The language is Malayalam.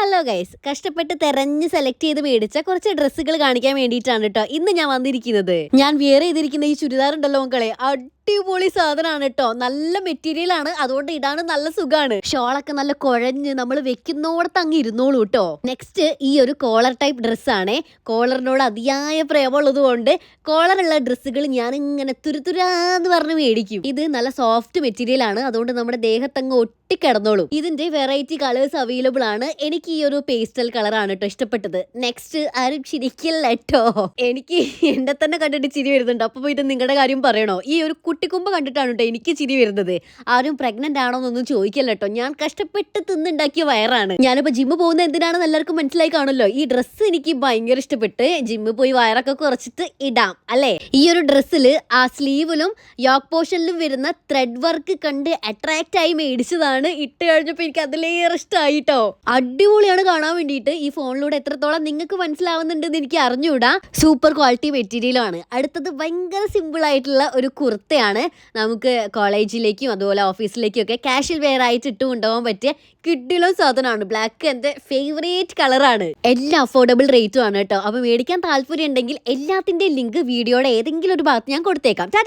ഹലോ ഗൈസ്, കഷ്ടപ്പെട്ട് തെരഞ്ഞ് സെലക്ട് ചെയ്ത് മേടിച്ച കുറച്ച് ഡ്രസ്സുകൾ കാണിക്കാൻ വേണ്ടിയിട്ടാണ് കേട്ടോ ഇന്ന് ഞാൻ വന്നിരിക്കുന്നത്. ഞാൻ വിയർ ചെയ്തിരിക്കുന്ന ഈ ചുരിദാർ ഉണ്ടല്ലോ മക്കളെ, അടിപൊളി സാധനമാണ് കേട്ടോ. നല്ല മെറ്റീരിയൽ ആണ്, അതുകൊണ്ട് ഇടാനും നല്ല സുഖമാണ്. ഷോളൊക്കെ നല്ല കുഴഞ്ഞ് നമ്മൾ വെക്കുന്നോടത്ത് അങ്ങ് ഇരുന്നോളൂ കേട്ടോ. നെക്സ്റ്റ് ഈ ഒരു കോളർ ടൈപ്പ് ഡ്രസ്സാണ്. കോളറിനോട് അതിയായ പ്രേമമുള്ളത് കൊണ്ട് കോളറുള്ള ഡ്രസ്സുകൾ ഞാൻ ഇങ്ങനെ തുരുതുരാന്ന് പറഞ്ഞ് മേടിക്കും. ഇത് നല്ല സോഫ്റ്റ് മെറ്റീരിയൽ ആണ്, അതുകൊണ്ട് നമ്മുടെ ദേഹത്തങ്ങ് ഒട്ടിക്കിടന്നോളും. ഇതിന്റെ വെറൈറ്റി കളേഴ്സ് അവൈലബിൾ ആണ്. എനിക്ക് ഈ ഒരു പേസ്റ്റൽ കളറാണ് കേട്ടോ ഇഷ്ടപ്പെട്ടത്. നെക്സ്റ്റ് ആരും ചിരിക്കില്ല കേട്ടോ. എനിക്ക് എന്നെ തന്നെ കണ്ടിട്ട് ചിരി വരുന്നുണ്ട്. അപ്പൊ പോയിട്ട് നിങ്ങളുടെ കാര്യം പറയണോ? ഈ ഒരു കുട്ടിക്കുമ്പ് കണ്ടിട്ടാണ് കേട്ടോ എനിക്ക് ചിരി വരുന്നത്. ആരും പ്രഗ്നന്റ് ആണോ എന്നൊന്നും ചോദിക്കല്ല കേട്ടോ. ഞാൻ കഷ്ടപ്പെട്ട് തിന്നുണ്ടാക്കിയ വയറാണ്. ഞാനിപ്പോ ജിമ്മ് പോകുന്നത് എന്തിനാണെന്ന് എല്ലാവർക്കും മനസ്സിലായി കാണുമല്ലോ. ഈ ഡ്രസ്സ് എനിക്ക് ഭയങ്കര ഇഷ്ടപ്പെട്ട് ജിമ്മ് പോയി വയറൊക്കെ കുറച്ചിട്ട് ഇടാം അല്ലേ. ഈ ഒരു ഡ്രസ്സിൽ ആ സ്ലീവിലും യോക്ക് പോർഷനിലും വരുന്ന ത്രെഡ് വർക്ക് കണ്ട് അട്രാക്റ്റ് ആയി മേടിച്ചതാണ്. ഇട്ട് കഴിഞ്ഞപ്പോൾ എനിക്ക് അതിലേറെ ഇഷ്ടമായിട്ടോ. അടിപൊളിയാണ് കാണാൻ വേണ്ടിയിട്ട്. ഈ ഫോണിലൂടെ എത്രത്തോളം നിങ്ങൾക്ക് മനസ്സിലാവുന്നുണ്ടെന്ന് എനിക്ക് അറിഞ്ഞൂടാ. സൂപ്പർ ക്വാളിറ്റി മെറ്റീരിയലാണ്. അടുത്തത് ഭയങ്കര സിമ്പിൾ ആയിട്ടുള്ള ഒരു കുർത്തയാണ്. നമുക്ക് കോളേജിലേക്കും അതുപോലെ ഓഫീസിലേക്കും ഒക്കെ കാഷ്വൽ വെയർ ആയിട്ട് ഇട്ട് കൊണ്ടുപോകാൻ പറ്റിയ കിഡിലും സാധനമാണ്. ബ്ലാക്ക് എൻ്റെ ഫേവറേറ്റ് കളറാണ്. എല്ലാം അഫോർഡബിൾ റേറ്റും ആണ് കേട്ടോ. അപ്പോൾ മേടിക്കാൻ താല്പര്യം ഉണ്ടെങ്കിൽ എല്ലാത്തിൻ്റെയും ലിങ്ക് വീഡിയോയുടെ ഏതെങ്കിലും ഒരു ഭാഗത്ത് ഞാൻ കൊടുത്തേക്കാം.